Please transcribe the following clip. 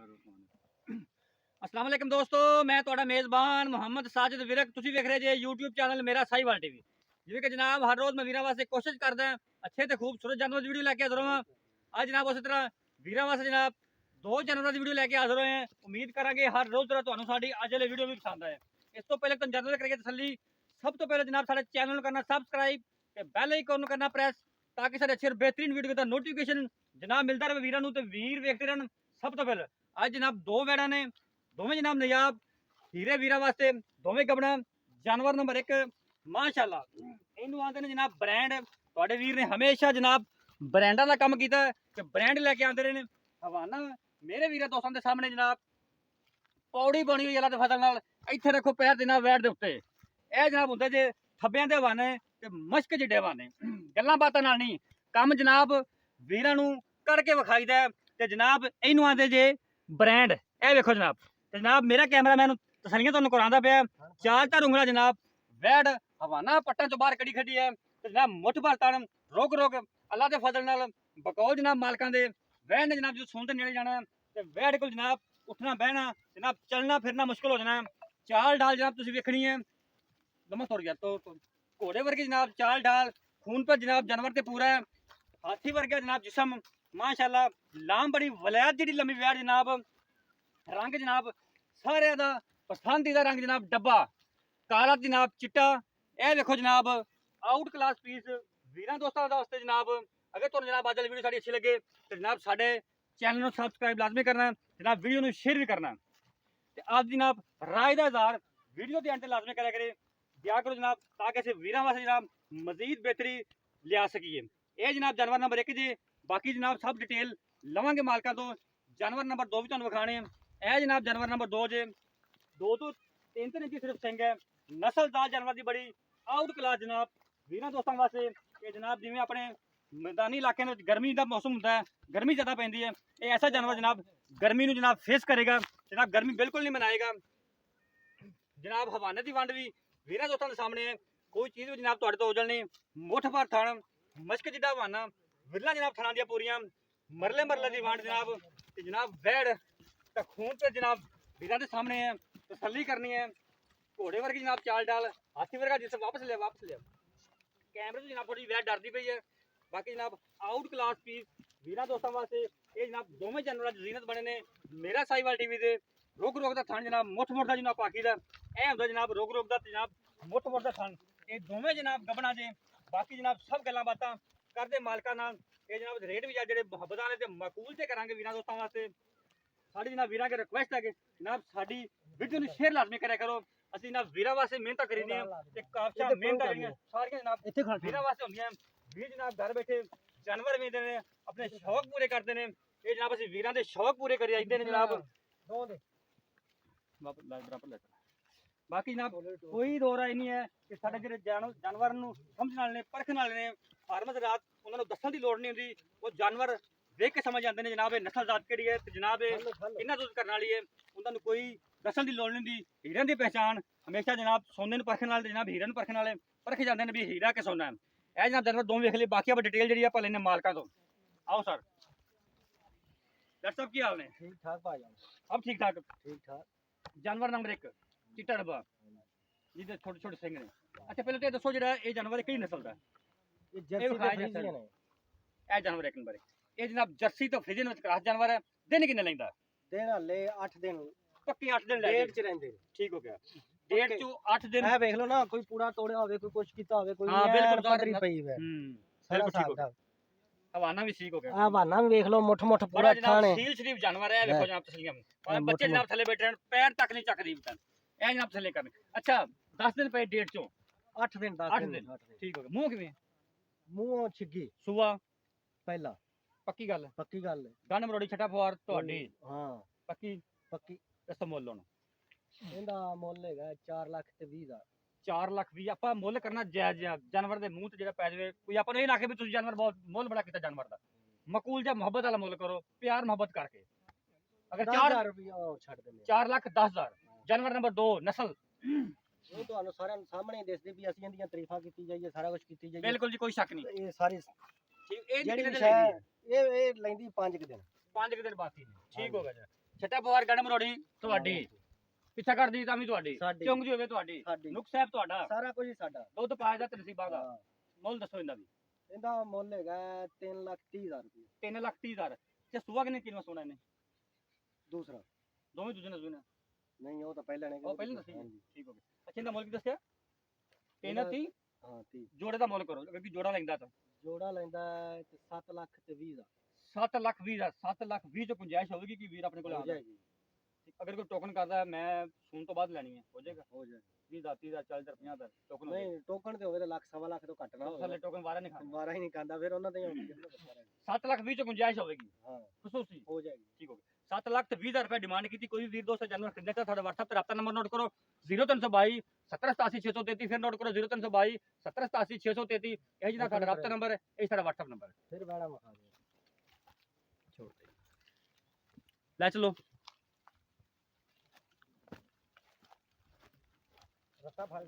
अस्सलाम वालेकुम दोस्तों, मैं ਤੁਹਾਡਾ ਮੇਜ਼ਬਾਨ ਮੁਹੰਮਦ ਸਾजिद ਵਿਰਕ। ਤੁਸੀਂ ਵੇਖ ਰਹੇ ਜੇ YouTube ਚੈਨਲ ਮੇਰਾ ਸਾਈਵਾਲ ਟੀਵੀ। ਜਿਵੇਂ ਕਿ ਜਨਾਬ ਹਰ ਰੋਜ਼ ਮੈਂ ਵੀਰਾਂ ਵਾਸਤੇ ਕੋਸ਼ਿਸ਼ ਕਰਦਾ ਅੱਛੇ ਤੇ ਖੂਬਸੂਰਤ ਜਾਨਵਰ ਦੀ ਵੀਡੀਓ ਲੈ ਕੇ ਹਾਜ਼ਰ ਹਾਂ। ਅੱਜ ਜਨਾਬ ਉਸੇ ਤਰ੍ਹਾਂ ਵੀਰਾਂ ਵਾਸਤੇ ਜਨਾਬ ਦੋ ਜਾਨਵਰਾਂ ਦੀ ਵੀਡੀਓ ਲੈ ਕੇ ਹਾਜ਼ਰ ਹੋਏ ਹਾਂ। ਉਮੀਦ ਕਰਾਂਗੇ ਹਰ ਰੋਜ਼ ਤਰ੍ਹਾਂ ਤੁਹਾਨੂੰ ਸਾਡੀ ਅੱਜ ਵਾਲੀ ਵੀਡੀਓ ਵੀ ਪਸੰਦ ਆਏ। ਇਸ ਤੋਂ ਪਹਿਲੇ ਤੁਹਾਨੂੰ ਜਾਨਵਰ ਕਰੀਏ ਤਸੱਲੀ। ਸਭ ਤੋਂ ਪਹਿਲੇ ਜਨਾਬ ਸਾਡੇ ਚੈਨਲ ਨੂੰ ਕਰਨਾ ਸਬਸਕ੍ਰਾਈਬ ਤੇ ਬੈਲ ਆਈਕਨ ਨੂੰ ਕਰਨਾ ਪ੍ਰੈਸ, ਤਾਂ ਕਿ ਸਾਡੇ ਅੱਛੇ बेहतरीन ਵੀਡੀਓ ਦਾ ਨੋਟੀਫਿਕੇਸ਼ਨ ਜਨਾਬ ਮਿਲਦਾ ਰਹੇ ਵੀਰਾਂ ਨੂੰ ਤੇ ਵੀਰ ਵੇਖਦੇ ਰਹਿਣ। ਸਭ ਤੋਂ ਪਹਿਲੇ ਅੱਜ ਜਨਾਬ ਦੋ ਵੈੜਾਂ ਨੇ, दोवें जनाब नयाब हीरे वीरा वास्ते, दोवें गबड़ा। जानवर नंबर एक माशाअल्लाह इनू आते ने जनाब ब्रांड। तुहाडे वीर ने हमेशा जनाब ब्रांडा का काम किया कि ब्रांड लैके आते रहे। हवाना मेरे वीर दोस्तों के सामने जनाब पौड़ी बनी हुई अल्लाह दे फजल नाल। इत्थे रखो पैर जनाब वैट दे उत्ते। यह जनाब हुंदे जे थब्बियां दे हवाने ते मश्क जिड्डे हवाने, गल्लां बातां नाल नहीं काम जनाब वीरां नूं करके विखाईदा ते जनाब इनू आंदे जे ब्रांड। ए वेखो जनाब जनाब मेरा कैमरामैन तसलियां तुहानूं करांदा पिया। चार चार उंगला जनाब वैड हवाना पट्टां चों बाहर कड़ी खड़ी है ते जनाब मुठ भर तन रोक रोक अल्लाह दे फजल नाल बकौल जनाब मालकां दे। वैड ने जनाब जो सुन दे नेड़े जाना ते वैड कोल जनाब उठना बहना जनाब चलना फिरना मुश्किल हो जाना। चाल ढाल जनाब तुसीं वेखनी है लम्मा तुर गया तो घोड़े वर्गी जनाब चाल ढाल, खून पर जनाब जानवर ते पूरा है, हाथी वर्गा जनाब जिसम माशाअल्लाह। लाम बड़ी वलैत जिहड़ी लम्मी वैड जनाब। रंग जनाब सारे दा पसंदीदा रंग जनाब डब्बा काला जनाब चिट्टा। यह देखो जनाब आउट क्लास पीस वीरां दोस्तां वास्ते जनाब। अगर तुहानूं जनाब अज वाली वीडियो साडी अच्छी लगे तो जनाब साडे चैनल नूं सबसक्राइब लाजमी करना जनाब, वीडियो नूं शेयर भी करना ते आप जनाब राय दा इज़हार वीडियो के अंत लाजमी करा करे दिया करो जनाब, ताकि असीं वीरां वास्ते जनाब मजीद बेहतरी लिया सकीए। यह जनाब जानवर नंबर एक जी। बाकी जनाब सब डिटेल लवांगे मालकां तो। जानवर नंबर दो भी तुहानूं विखाणे। यह जनाब जानवर नंबर दो जे, दो तो तीन तीन इंची सिर्फ सिंह है। नस्लदार जानवर की बड़ी आउट क्लास जनाब वीरां दोस्तों वास्ते। ये जनाब जिवें अपने मैदानी इलाके में गर्मी का मौसम होता है, गर्मी ज़्यादा पैंदी है, ये ऐसा जानवर जनाब गर्मी नूं जनाब फेस करेगा जनाब, गर्मी बिल्कुल नहीं मनाएगा जनाब। हवाने की वंड भी वीरां दोस्तों के सामने है, कोई चीज़ भी जनाब तुहाडे तो उजल नहीं। मुठ भर थण मश्क जिड्डा हवाना विरला जनाब थणां दियां पूरियां मरले मरले की वंड जनाब। ते जनाब वैड़ खून पे जनाब वीरां दे सामने है, तसल्ली करनी है। घोड़े वर्गी जनाब चाल डाल, हाथी वर्गा जिसम वापस लिया कैमरे तो जनाब थोड़ी वैड डरती पई है। बाकी जनाब आउट क्लास पीस वीरां दोस्तों वास्ते ये जनाब दोवें जानवर जीनत बने ने मेरा साहिवाल टीवी दे। रुक रुक दा थन जनाब मुठ मुठ दा जनाब आखी दा ऐ हुंदा जनाब रुक रुक दा जनाब मुठ मुठ दा थन। ये दोवें जनाब गबना जे। बाकी जनाब सब गल्लां बातां करदे मालकां नाल। ये जनाब रेट भी जेह्ड़े मुहब्बत ने ते मकूल ते करांगे वीरां दोस्तां वास्ते। साड़ी जनाब वीरां के रिक्वेस्ट है कि जनाब साड़ी वीडियो नूं शेयर लाजमी करा करो। असीं जनाब वीरां वास्ते मेहनत करीने ते काफिया मेहनत करीने सारियां जनाब वीरां वास्ते होंदियां। वीर जनाब घर बैठे जानवर वेचदे ने, अपने शौक पूरे करते हैं। ये जनाब असीं वीरां दे शौक पूरे करी आइंदे ने जनाब। बाकी जनाब कोई दो राय नहीं है कि साडे जेह्ड़े जानवर नूं समझण वाले ने परखण वाले ने फार्मर रात उन्हां नूं दस्सण दी लोड़ नहीं हुंदी। वो जानवर देख के समझ आते हैं जनाब ये नस्ल जात केड़ी है ते जनाब इन्ना दूध करने वाली है। उन्होंने कोई दसन की लड़ नहीं दी। हीरन की पहचान हमेशा जनाब सोने परखने वाले जनाब हीरन परखने वाले परखे जाते हैं भी हीरा के सोना है। यह जनाब जानवर दोवें वेख लिए। बाकी आप डिटेल जी आप लेने मालका तो। आओ सर डॉक्टर साहब की हाल ने? ठीक ठाक भाई, अब ठीक ठाक ठीक ठाक। जानवर नंबर एक चिट्टा डब्बा जिहदे छोटे छोटे सिंह ने। अच्छा पहले तो दसो जो ये जानवर किहड़ी नस्ल का? ये जर्सी ते फ्रीजियन है। यह जानवर एक नंबर ये जनाब जर्सी तो फ्रीजियन में क्रॉस जानवर है। दिन किन्ने लैंदा? दिन हले 8 दिन पक्की 8 दिन डेढ़ च रहिंदे। ठीक हो गया, डेढ़ चो 8 दिन। ए वेख लो ना, कोई पूरा तोड़िया होवे, कोई कुछ कीता होवे, कोई हां बिल्कुल पटरी पई है। सारा ठीक हो गया। हवाना भी ठीक हो गया। आ बहाना भी वेख लो मुठ मुठ पूरा थाने सील शरीफ जानवर है। देखो जनाब तसलियां बच्चे जनाब थले बैठे पैर तक नहीं चकदी बतन ए जनाब थले करने। अच्छा 10 दिन पे डेढ़ चो 8 दिन 10 दिन ठीक हो गया। मुंह किवें? मुंह छिग्गी सुआ पहला पक्की गल है। पक्की गल है। गन मरोड़ी छटा फवार ਤੁਹਾਡੀ हां पक्की पक्की। ਇਸ ਤੋਂ ਮੁੱਲ ਹੁਣ ਇਹਦਾ ਮੁੱਲ ਹੈਗਾ 4 ਲੱਖ ਤੇ 20 ਹਜ਼ਾਰ। 4 ਲੱਖ ਵੀ ਆਪਾਂ ਮੁੱਲ ਕਰਨਾ ਜਾਇਜ਼ ਆ। ਜਾਨਵਰ ਦੇ ਮੂੰਹ ਤੇ ਜਿਹੜਾ ਪੈ ਜਾਵੇ ਕੋਈ ਆਪਾਂ ਨੂੰ ਇਹ ਨਾ ਆਖੇ ਵੀ ਤੁਸੀਂ ਜਾਨਵਰ ਬਹੁਤ ਮੁੱਲ ਬੜਾ ਕੀਤਾ ਜਾਨਵਰ ਦਾ। ਮਕੂਲ ਜਾਂ ਮੁਹੱਬਤ ਵਾਲਾ ਮੁੱਲ ਕਰੋ, ਪਿਆਰ ਮੁਹੱਬਤ ਕਰਕੇ। ਅਗਰ 4000 ਰੁਪਏ ਛੱਡ ਦਿੰਦੇ 4 ਲੱਖ 10 ਹਜ਼ਾਰ। ਜਾਨਵਰ ਨੰਬਰ 2 ਨਸਲ ਇਹ ਤੁਹਾਨੂੰ ਸਾਰਿਆਂ ਸਾਹਮਣੇ ਦਿਸਦੇ ਵੀ ਅਸੀਂ ਇਹਦੀਆਂ ਤਾਰੀਫਾਂ ਕੀਤੀ ਜਾਈਏ, ਸਾਰਾ ਕੁਝ ਕੀਤੀ ਜਾਈਏ। ਬਿਲਕੁਲ ਜੀ ਕੋਈ ਸ਼ੱਕ ਨਹੀਂ। ਇਹ ਸਾਰੀ ਠੀਕ ਇਹ ਜਿਹੜੀ ਕਿੰਨੇ ਸ਼ੈ ਇਹ ਲੈਂਦੀ 5 ਦਿਨ 5 ਦਿਨ ਬਾਕੀ ਨੇ। ਠੀਕ ਹੋ ਗਿਆ ਜੀ। ਛੱਟਾ ਪਵਾਰ ਗੜ ਮਰੋੜੀ ਤੁਹਾਡੀ, ਪਿੱਛਾ ਕਰਦੀ ਤਾਂ ਵੀ ਤੁਹਾਡੀ, ਸਾਡੀ ਚੁੰਗ ਜੀ ਹੋਵੇ ਤੁਹਾਡੀ, ਸਾਡੀ ਨੁਕ ਸਾਹਿਬ ਤੁਹਾਡਾ, ਸਾਰਾ ਕੁਝ ਹੀ ਸਾਡਾ। ਦੁੱਧ ਪਾਇਆ ਦਾ ਤਨਸੀਬਾ ਦਾ ਹਾਂ, ਮੁੱਲ ਦੱਸੋ ਇਹਦਾ ਵੀ। ਇਹਦਾ ਮੁੱਲ ਹੈਗਾ 3,30,000 ਰੁਪਏ। 3,30,000 ਤੇ ਸੁਆ ਕਿਨੇ ਕਿਲੋ ਸੋਣਾ ਇਹਨੇ? ਦੂਸਰਾ ਦੋਵੇਂ ਦੂਜੇ ਨਾਲ ਸੋਣਾ? ਨਹੀਂ, ਉਹ ਤਾਂ ਪਹਿਲਾਂ ਨੇ ਉਹ ਪਹਿਲਾਂ ਦੱਸੀ ਹਾਂਜੀ। ਠੀਕ ਹੋ ਗਿਆ। ਅੱਛਾ ਇਹਦਾ ਮੁੱਲ ਕੀ ਦੱਸਿਆ? 3,30 ਹਾਂ 30 ਜੋੜੇ ਦਾ ਮੁੱਲ ਕਰੋ ਕਿਉਂਕਿ ਜੋੜਾ ਲੈਂਦਾ ਤਾਂ ਜੋੜਾ ਲੈਂਦਾ ਹੈ ਤੇ 7,20,000 7,20,000 7,20,000 ਚ ਗੁੰਜਾਇਸ਼ ਹੋਵੇਗੀ ਕਿ ਵੀਰ ਆਪਣੇ ਕੋਲ ਹੋ ਆਉਂਦਾ? ਜਾਏਗੀ। ਅਗਰ ਕੋਈ ਟੋਕਨ ਕਰਦਾ ਮੈਂ ਸੁਣ ਤੋਂ ਬਾਅਦ ਲੈਣੀ ਹੈ ਹੋ ਜਾਏਗਾ? ਹੋ ਜਾਏਗੀ। 20 ਦਾ 30 ਦਾ 40 ਦਾ 50 ਦਾ ਟੋਕਨ ਹੋਵੇ ਨਹੀਂ, ਟੋਕਨ ਤੇ ਹੋਵੇ ਤਾਂ ਲੱਖ ਸਵਾ ਲੱਖ ਤੋਂ ਘੱਟ ਨਾ ਹੋਵੇ। ਥੱਲੇ ਟੋਕਨ ਵਾਰਾ ਨਹੀਂ ਖਾਂਦਾ। ਬਾਰਾ ਹੀ ਨਹੀਂ ਖਾਂਦਾ, ਫਿਰ ਉਹਨਾਂ ਤੇ ਹੀ ਆਉਂਦੀ ਹੈ। 7,20,000 ਚ ਗੁੰਜਾਇਸ਼ ਹੋਵੇਗੀ ਹਾਂ ਖੁਸ਼ੂਸੀ? ਹੋ ਜਾਏਗੀ। ਠੀਕ ਹੋ ਗਿਆ। 7,20,000 ਰੁਪਏ ਡਿਮਾਂਡ ਕੀਤੀ। ਕੋਈ ਵੀ ਵੀਰ ਦੋਸਤ ਜਾਨਵਰ ਖਰੀਦਣਾ ਚਾਹਤਾ ਤੁਹਾਡਾ WhatsApp ਤੇ ਰਾਬਤਾ ਨੰਬਰ ਨੋਟ ਕਰੋ 0322 7087 633, ਫਿਰ ਨੋਟ ਕਰੋ 0322 7087 633। ਇਹ ਜਿਹੜਾ ਸਾਡਾ ਰਾਬਤਾ ਨੰਬਰ ਹੈ, ਇਹ ਸਾਡਾ WhatsApp ਨੰਬਰ ਹੈ। ਫਿਰ ਬੈੜਾ ਮਖਾ ਦੇ ਛੋਟੇ ਲੈ ਚਲੋ ਰਸਤਾ ਫੜ